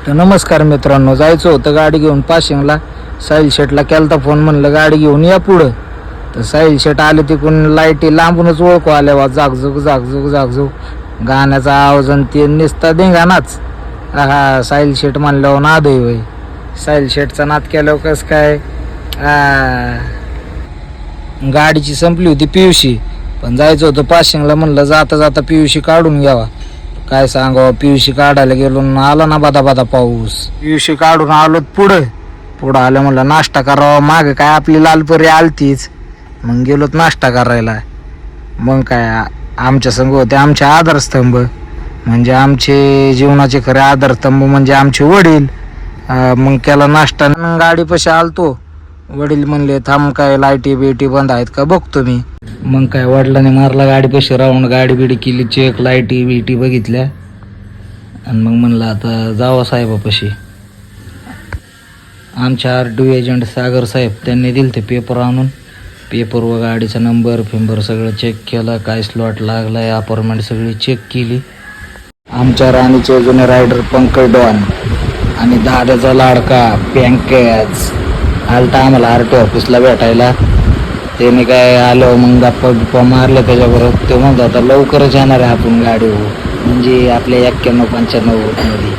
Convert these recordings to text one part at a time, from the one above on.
तर नमस्कार मित्रांनो, जायचं होतं गाडी घेऊन पाशिंगला. साहिल शेटला केलता फोन, म्हणलं गाडी घेऊन या पुढं. तर साहिल शेट आले तिकडून, लाईटी लांबूनच ओळखू आल्या वा, जागजूग जागजूग जागजूग गाण्याचा आवाज आणि ते निसता धिंगाणाच. हा साहिल शेट म्हणल्यावर नाद आहे वय. साहिल शेटचा नाद केल्यावर कसं काय. गाडीची संपली होती पियुशी, पण जायचं होतं पाशिंगला. म्हणलं जाता जाता पियुशी काढून घ्यावा. काय सांगावं, पियुशी काढायला गेलो, आला ना बादा बादा पाऊस. पियुशी काढून आलो पुढं आलं, म्हणलं नाश्ता करावा. मागे काय आपली लालपरी आलतीच, मग गेलोत नाश्ता करायला. मग काय आमच्या संग होते आमचे आधारस्तंभ, म्हणजे आमचे जीवनाचे खरे आधारस्तंभ म्हणजे आमचे वडील. मग केला नाश्ता, गाडीपाशी आलतो. वडील म्हणले थांब, काय लाईटी बिटी बंद आहेत का बघतो मी. मग काय वडिलांनी मारला गाडीपाशी राऊंड, गाडी बिडी केली चेक, लाईटी बिटी बघितल्या. आणि मग म्हणलं आता जावं साहेबापाशी. आमच्या RTO एजंट सागर साहेब, त्यांनी दिले ते पेपर आणून. पेपर व गाडीचा नंबर फिंबर सगळं चेक केलं, काय स्लॉट लागलाय, अपॉइंटमेंट सगळी चेक केली. आमच्या राणीचे जुने रायडर पंकज डॉन आणि दादाचा लाडका पँकज आलता आम्हाला RTO ऑफिसला भेटायला. त्याने काय आलं, मग गप्पा बिप्पा मारल्या त्याच्याबरोबर. ते म्हणत होता लवकरच येणार आहे आपण गाडी, म्हणजे आपल्या 91-95 मध्ये.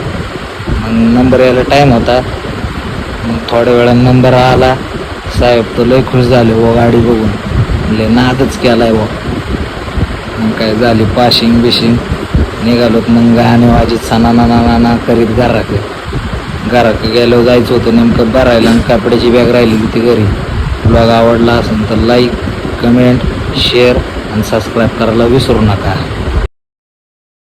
मग नंबर यायला टाईम होता. मग थोड्या वेळानं नंबर आला. साहेब तर लय खुश झाले व गाडी बघून, म्हणजे नादच केलाय व. मग काय झाली पाशिंग बिशिंग, निघालोत. मग गाणे वाजित सणाना करीत घराक गेल्यावर जायचं होतं नेमकं भरायला, आणि कपड्याची बॅग राहिली ती घरी. ब्लॉग आवडला असेल तर लाईक, कमेंट, शेअर आणि सबस्क्राईब करायला विसरू नका.